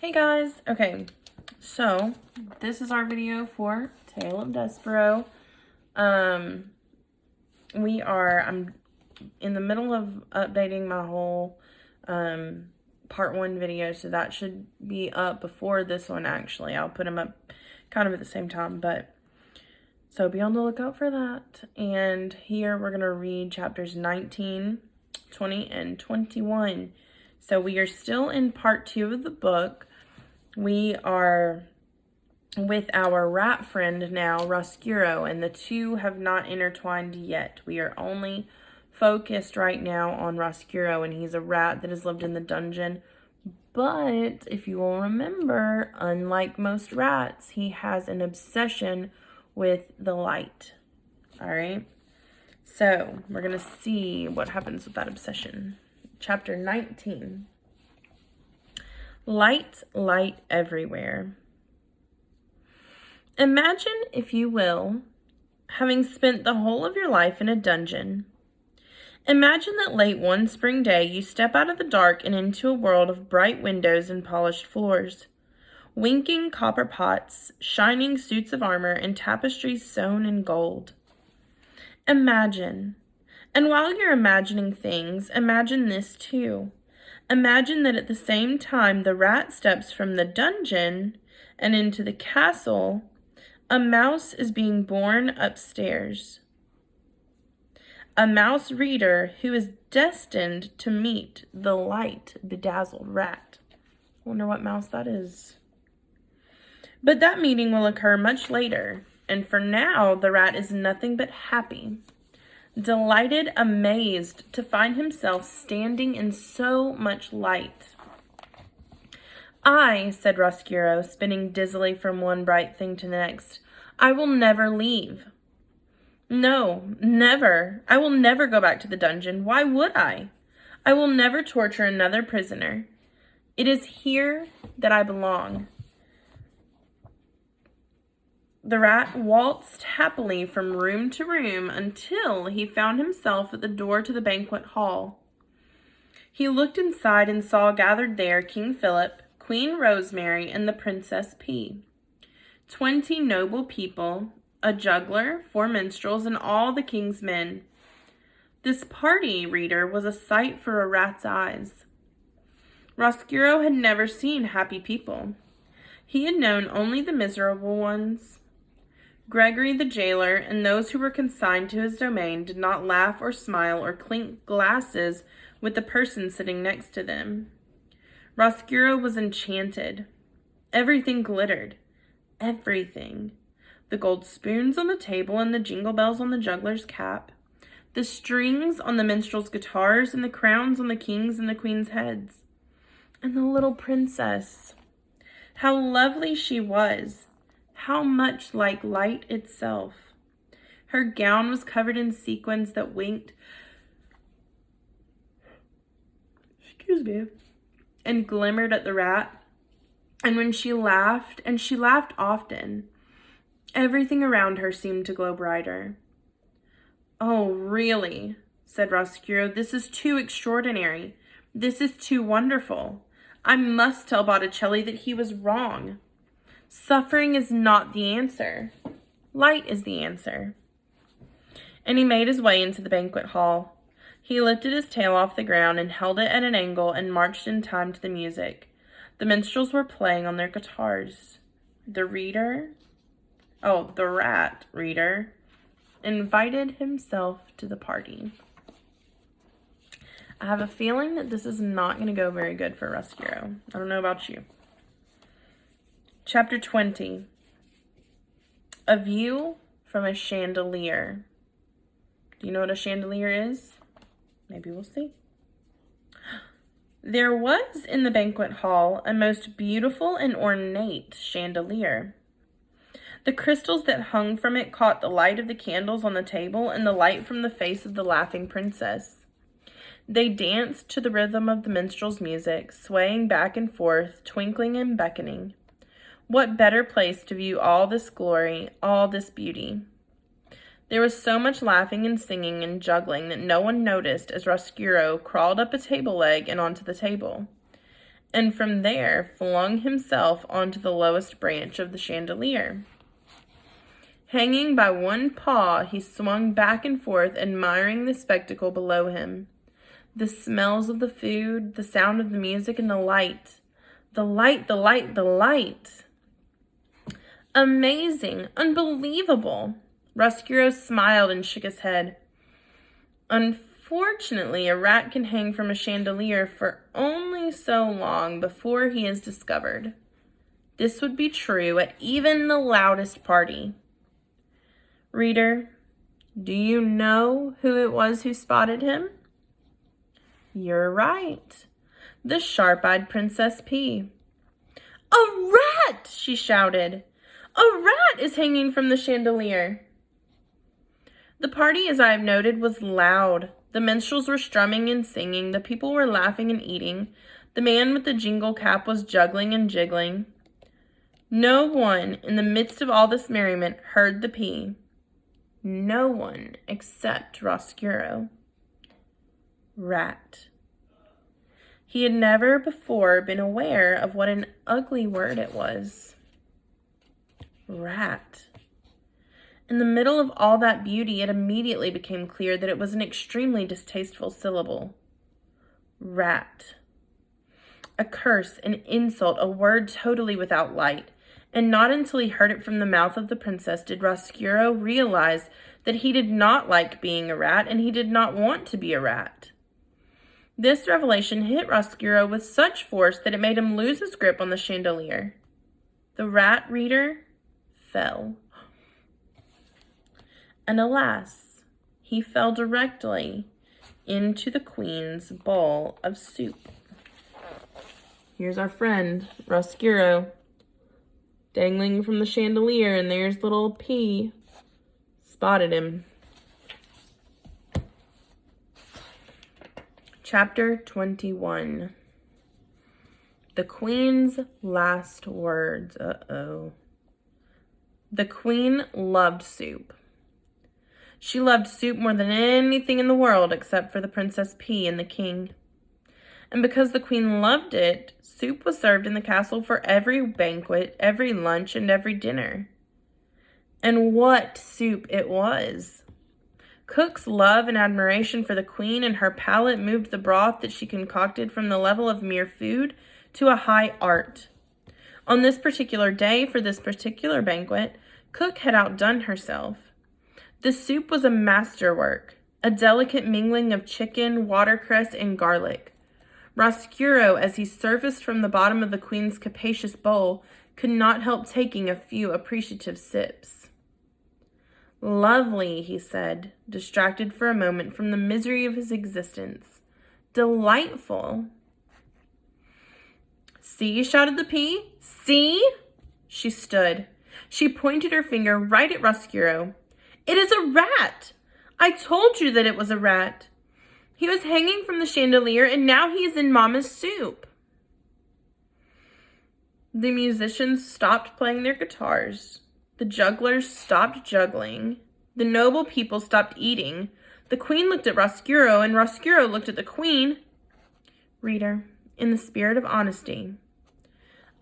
Hey guys, okay, so this is our video for Tale of Despereaux. I'm in the middle of updating my whole part 1 video, so that should be up before this one actually. I'll put them up kind of at the same time, but so be on the lookout for that. And here we're going to read chapters 19, 20, and 21. So we are still in part 2 of the book. We are with our rat friend now, Roscuro, and the two have not intertwined yet. We are only focused right now on Roscuro, and he's a rat that has lived in the dungeon. But if you will remember, unlike most rats, he has an obsession with the light. All right? So we're going to see what happens with that obsession. Chapter 19. Light, light everywhere. Imagine, if you will, having spent the whole of your life in a dungeon. Imagine that late one spring day you step out of the dark and into a world of bright windows and polished floors, winking copper pots, shining suits of armor, and tapestries sewn in gold. Imagine. And while you're imagining things, imagine this too. Imagine that at the same time the rat steps from the dungeon and into the castle, a mouse is being born upstairs. A mouse reader who is destined to meet the light-bedazzled rat. Wonder what mouse that is. But that meeting will occur much later, and for now the rat is nothing but happy. Delighted, amazed to find himself standing in so much light. "I," said Roscuro, spinning dizzily from one bright thing to the next, "I will never leave." "No, never. I will never go back to the dungeon. Why would I? I will never torture another prisoner. It is here that I belong." The rat waltzed happily from room to room until he found himself at the door to the banquet hall. He looked inside and saw gathered there King Philip, Queen Rosemary, and the Princess P. 20 noble people, a juggler, 4 minstrels, and all the king's men. This party, reader, was a sight for a rat's eyes. Roscuro had never seen happy people. He had known only the miserable ones. Gregory the jailer and those who were consigned to his domain did not laugh or smile or clink glasses with the person sitting next to them. Roscuro was enchanted. Everything glittered. Everything. The gold spoons on the table and the jingle bells on the juggler's cap. The strings on the minstrels' guitars and the crowns on the king's and the queen's heads. And the little princess. How lovely she was. How much like light itself. Her gown was covered in sequins that winked, and glimmered at the rat. And when she laughed, and she laughed often, everything around her seemed to glow brighter. "Oh, really," said Roscuro, "this is too extraordinary. This is too wonderful. I must tell Botticelli that he was wrong. Suffering is not the answer. Light is the answer." And he made his way into the banquet hall. He lifted his tail off the ground and held it at an angle and marched in time to the music. The minstrels were playing on their guitars. The rat reader, invited himself to the party. I have a feeling that this is not going to go very good for Roscuro. I don't know about you. Chapter 20. A view from a chandelier. Do you know what a chandelier is? Maybe we'll see. There was in the banquet hall a most beautiful and ornate chandelier. The crystals that hung from it caught the light of the candles on the table and the light from the face of the laughing princess. They danced to the rhythm of the minstrel's music, swaying back and forth, twinkling and beckoning. What better place to view all this glory, all this beauty? There was so much laughing and singing and juggling that no one noticed as Roscuro crawled up a table leg and onto the table. and from there flung himself onto the lowest branch of the chandelier. Hanging by one paw, he swung back and forth, admiring the spectacle below him. The smells of the food, the sound of the music, and the light. The light, the light, the light. Amazing, unbelievable. Roscuro smiled and shook his head. Unfortunately, a rat can hang from a chandelier for only so long before he is discovered. This would be true at even the loudest party. Reader, do you know who it was who spotted him? You're right. The sharp-eyed Princess P. A rat! She shouted. A rat is hanging from the chandelier. The party, as I have noted, was loud. The minstrels were strumming and singing. The people were laughing and eating. The man with the jingle cap was juggling and jiggling. No one in the midst of all this merriment heard the P. No one except Roscuro. Rat. He had never before been aware of what an ugly word it was. Rat. In the middle of all that beauty, it immediately became clear that it was an extremely distasteful syllable. Rat. A curse, an insult, a word totally without light. And not until he heard it from the mouth of the princess did Roscuro realize that he did not like being a rat and he did not want to be a rat. This revelation hit Roscuro with such force that it made him lose his grip on the chandelier. The rat, reader, fell. And alas, he fell directly into the queen's bowl of soup. Here's our friend, Roscuro, dangling from the chandelier, and there's little P. Spotted him. Chapter 21. The Queen's Last Words. Uh-oh. The Queen loved soup. She loved soup more than anything in the world except for the Princess P and the King. And because the Queen loved it, soup was served in the castle for every banquet, every lunch, and every dinner. And what soup it was! Cook's love and admiration for the Queen and her palate moved the broth that she concocted from the level of mere food to a high art. On this particular day, for this particular banquet, Cook had outdone herself. The soup was a masterwork, a delicate mingling of chicken, watercress, and garlic. Roscuro, as he surfaced from the bottom of the Queen's capacious bowl, could not help taking a few appreciative sips. Lovely, he said, distracted for a moment from the misery of his existence. Delightful. See, shouted the P. See? She stood. She pointed her finger right at Roscuro. It is a rat! I told you that it was a rat. He was hanging from the chandelier, and now he is in Mama's soup. The musicians stopped playing their guitars. The jugglers stopped juggling. The noble people stopped eating. The Queen looked at Roscuro, and Roscuro looked at the Queen. Reader, in the spirit of honesty,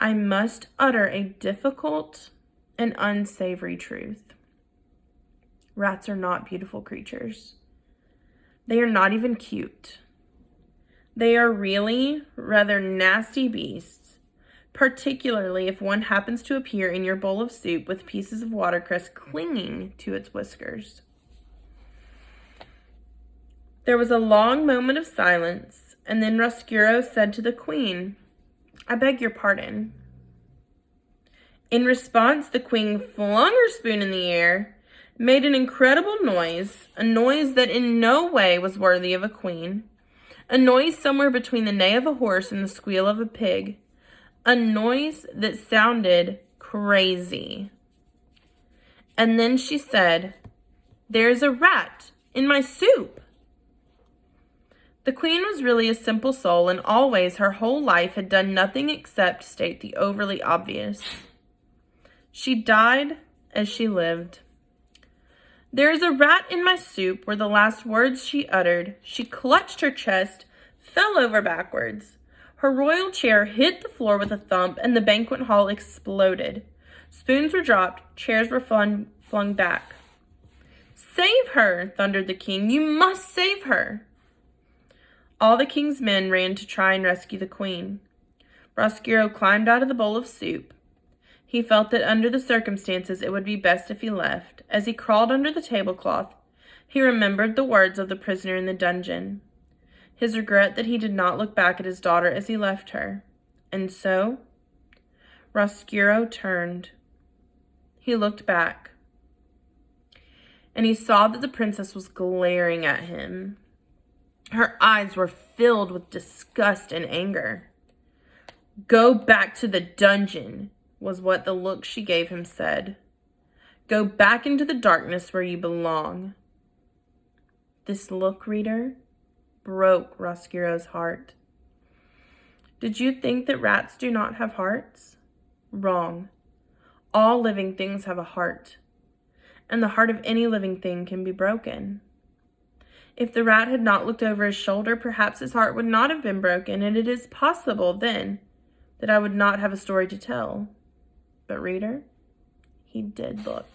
I must utter a difficult and unsavory truth. Rats are not beautiful creatures. They are not even cute. They are really rather nasty beasts, particularly if one happens to appear in your bowl of soup with pieces of watercress clinging to its whiskers. There was a long moment of silence, and then Roscuro said to the Queen, I beg your pardon. In response, the Queen flung her spoon in the air, made an incredible noise, a noise that in no way was worthy of a queen, a noise somewhere between the neigh of a horse and the squeal of a pig, a noise that sounded crazy. And then she said, There's a rat in my soup. The Queen was really a simple soul, and always her whole life had done nothing except state the overly obvious. She died as she lived. There is a rat in my soup were the last words she uttered. She clutched her chest, fell over backwards. Her royal chair hit the floor with a thump, and the banquet hall exploded. Spoons were dropped, chairs were flung back. "Save her!" thundered the king. "You must save her!" All the king's men ran to try and rescue the queen. Roscuro climbed out of the bowl of soup. He felt that under the circumstances it would be best if he left. As he crawled under the tablecloth, he remembered the words of the prisoner in the dungeon, his regret that he did not look back at his daughter as he left her. And so, Roscuro turned. He looked back, and he saw that the princess was glaring at him. Her eyes were filled with disgust and anger. "Go back to the dungeon," was what the look she gave him said. "Go back into the darkness where you belong." This look, reader, broke Roscuro's heart. Did you think that rats do not have hearts? Wrong. All living things have a heart, and the heart of any living thing can be broken. If the rat had not looked over his shoulder, perhaps his heart would not have been broken, and it is possible then that I would not have a story to tell. But reader, he did look.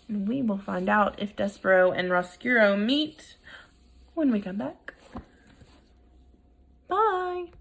And we will find out if Despereaux and Roscuro meet when we come back.